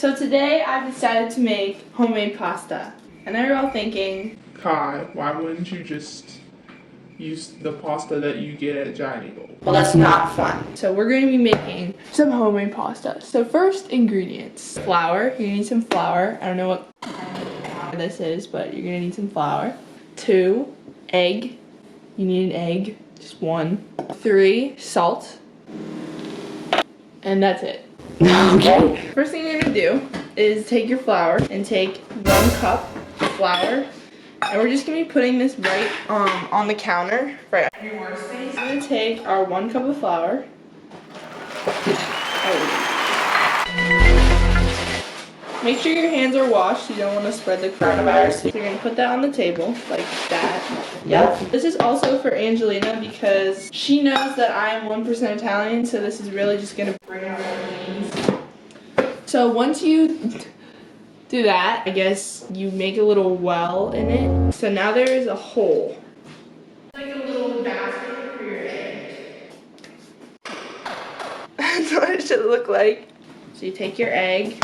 So today I've decided to make homemade pasta. And they're all thinking, Kai, why wouldn't you just use the pasta that you get at Giant Eagle? Well, that's not fun. So we're going to be making some homemade pasta. So first, ingredients. Flour. You need some flour. I don't know what this is, but you're going to need some flour. 2, egg. You need an egg. Just 1. 3, salt. And that's it. Okay. First thing you're gonna do is take your flour and take 1 cup of flour, and we're just gonna be putting this right on the counter, right on your workspace. We're gonna take our 1 cup of flour. Make sure your hands are washed. You don't want to spread the coronavirus. So you're gonna put that on the table like that. Yep. This is also for Angelina because she knows that I am 1% Italian, so this is really just gonna bring out her genes. So once you do that, I guess you make a little well in it. So now there is a hole. Like a little basket for your egg. That's what it should look like. So you take your egg,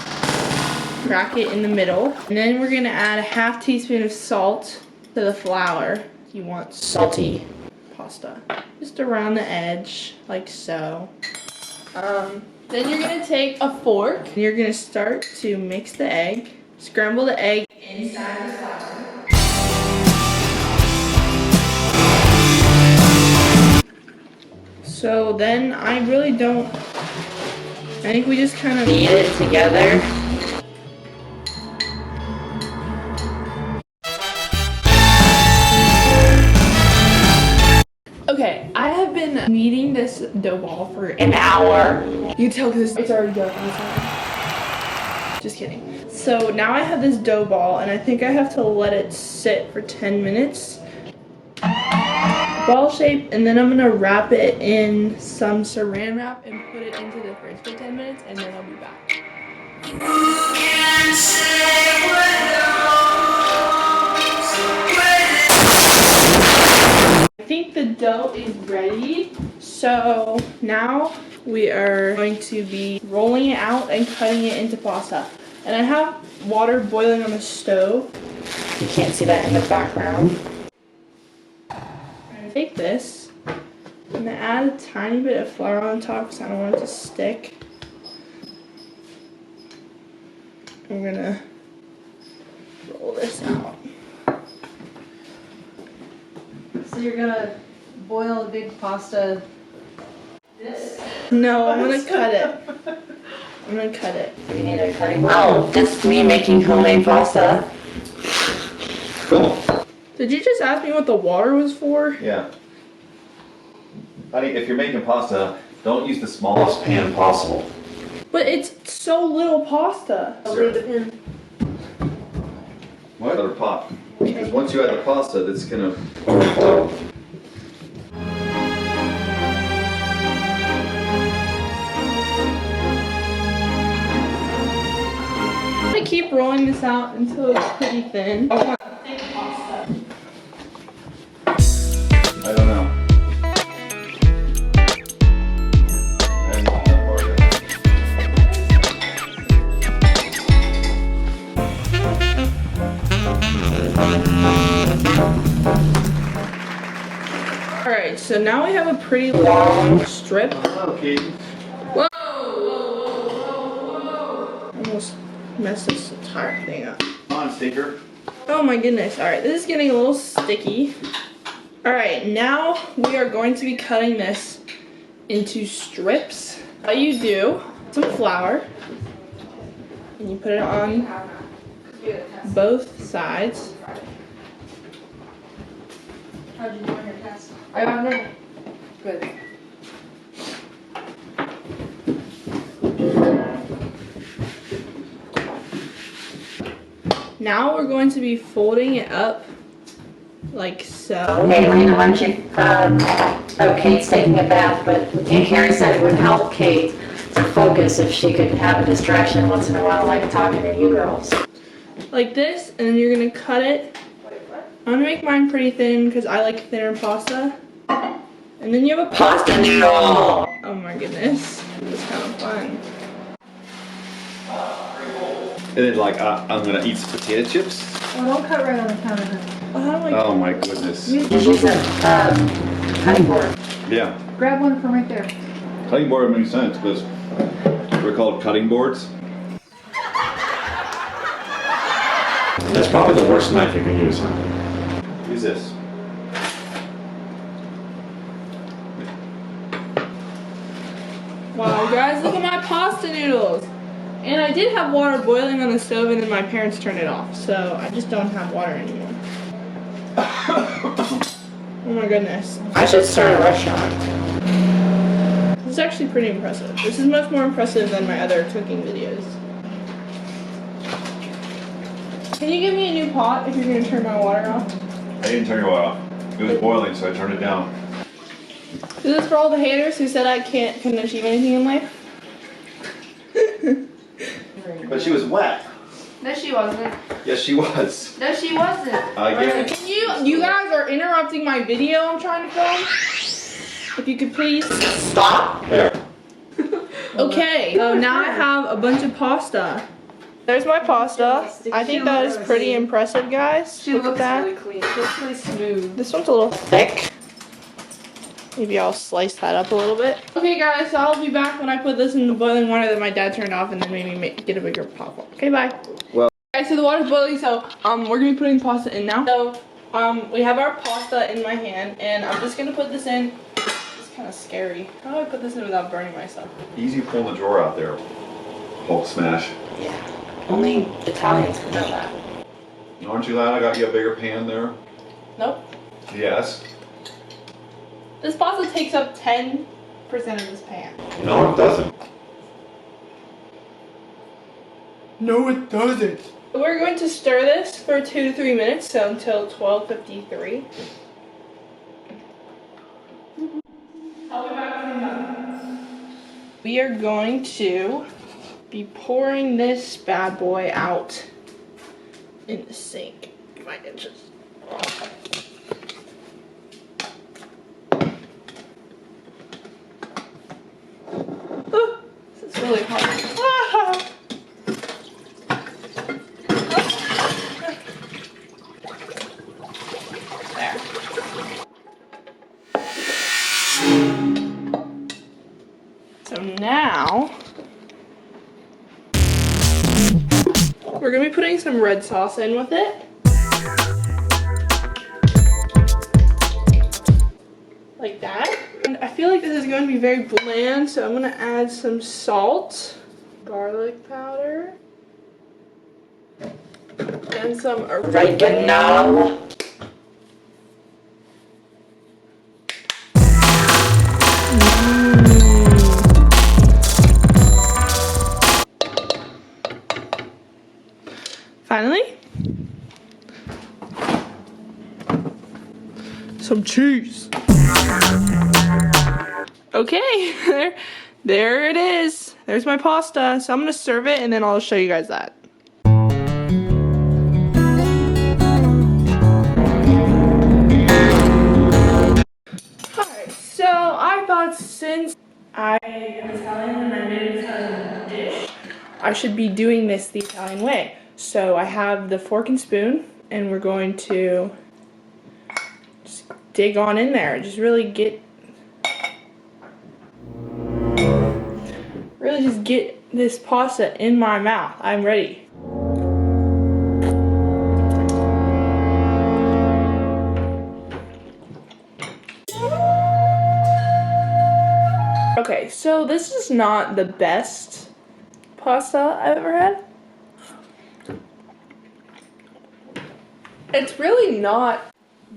crack it in the middle, and then we're gonna add a ½ teaspoon of salt to the flour. You want salty pasta. Just around the edge, like so. Then you're gonna take a fork and you're gonna start to mix the egg. Scramble the egg inside the flour. So then I really don't, I think we just kind of Knead it together. Okay, I have been kneading this dough ball for An hour. You can tell because it's already done. Just kidding. So now I have this dough ball, and I think I have to let it sit for 10 minutes. Ball shape, and then I'm gonna wrap it in some saran wrap and put it into the fridge for 10 minutes, and then I'll be back. I think the dough is ready, so now we are going to be rolling it out and cutting it into pasta. And I have water boiling on the stove. You can't see that in the background. I'm gonna take this, I'm gonna add a tiny bit of flour on top because I don't want it to stick. I'm gonna roll this out. So you're gonna boil a big pasta this? No, I'm gonna cut it. I'm gonna cut it. We need a cutting. Oh, that's me making homemade pasta. Cool. Did you just ask me what the water was for? Yeah. Honey, if you're making pasta, don't use the smallest pan possible. But it's so little pasta. What? Let her pop. Because once you add the pasta, that's gonna Overflow. I'm gonna keep rolling this out until it's pretty thin. I want thick pasta. I don't know. I haven't gone that far yet. Alright, so now we have a pretty long strip. Hello, Katie. Whoa, whoa, whoa, whoa, whoa. Almost messed this entire thing up. Come on, stinker. Oh my goodness. Alright, this is getting a little sticky. Alright, now we are going to be cutting this into strips. What you do, some flour, and you put it on both sides. How'd you do on your test? I don't know. Good. Now we're going to be folding it up like so. Okay, Lena, why don't you, oh, Kate's taking a bath, but Aunt Carrie said it would help Kate to focus if she could have a distraction once in a while, like talking to you girls. Like this, and then you're gonna cut it. I'm gonna make mine pretty thin because I like thinner pasta. And then you have a Pasta noodle! Oh my goodness. It's kind of fun. And then like I'm gonna eat some potato chips. Oh, don't cut right on the counter, honey. Oh my goodness. Just use a cutting board. Yeah, Grab one from right there. cutting board makes sense because we're called cutting boards. That's probably the worst knife you can use. Use this. Wow, guys, look at my pasta noodles. And I did have water boiling on the stove and then my parents turned it off. So I just don't have water anymore. Oh my goodness. I should start a restaurant. This is actually pretty impressive. This is much more impressive than my other cooking videos. Can you give me a new pot if you're going to turn my water off? I didn't turn your water off. It was boiling, so I turned it down. Is this for all the haters who said I couldn't achieve anything in life? But she was wet. No, she wasn't. Yes, she was. No, she wasn't. I get it. Can you guys are interrupting my video I'm trying to film? If you could please stop. There. Okay, so now I have a bunch of pasta. There's my pasta. I think that is pretty impressive, guys. Look at that. really clean. It looks really smooth. This one's a little thick. Maybe I'll slice that up a little bit. Okay, guys, so I'll be back when I put this in the boiling water that my dad turned off and then maybe get a bigger pot. Okay, bye. Well. Okay, so the water's boiling, so we're gonna be putting pasta in now. So we have our pasta in my hand, and I'm just gonna put this in. It's kind of scary. How do I put this in without burning myself? Easy pulling the drawer out there. Hulk smash. Yeah. Only Italians can know that. Aren't you glad I got you a bigger pan there? Nope. Yes. This pasta takes up 10% of this pan. No, it doesn't. No, it doesn't. We're going to stir this for 2 to 3 minutes, so until 12:53. I'll be back when I'm done. We are going to be pouring this bad boy out in the sink. 5 inches. This is really hard. Ah! There. So now we're gonna be putting some red sauce in with it. Like that. And I feel like this is going to be very bland, so I'm gonna add some salt, garlic powder, and some Oregano. Finally, some cheese. Okay, there it is. There's my pasta. So I'm gonna serve it and then I'll show you guys that. Alright, so I thought since I am Italian and I made an Italian dish, I should be doing this the Italian way. So I have the fork and spoon and we're going to just dig on in there. Just really just get this pasta in my mouth. I'm ready. Okay, so this is not the best pasta I've ever had. It's really not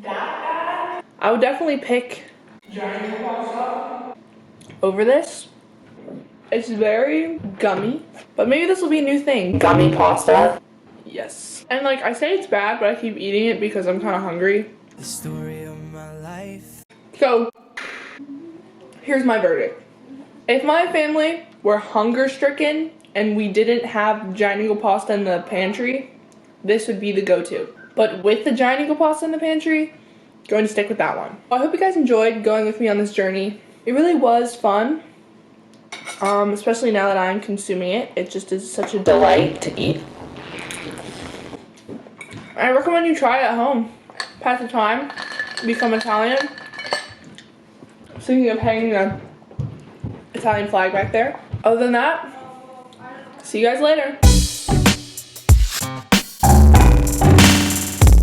that bad. I would definitely pick giant pasta over this. It's very gummy, but maybe this will be a new thing. Gummy pasta. Yes. And like I say it's bad, but I keep eating it because I'm kind of hungry. The story of my life. So, here's my verdict. If my family were hunger stricken and we didn't have giant eagle pasta in the pantry, this would be the go-to. But with the giant eagle pasta in the pantry, going to stick with that one. I hope you guys enjoyed going with me on this journey. It really was fun. Especially now that I'm consuming it. It just is such a delight to eat. I recommend you try it at home. Pass the time, become Italian. Thinking of hanging the Italian flag back there. Other than that, see you guys later.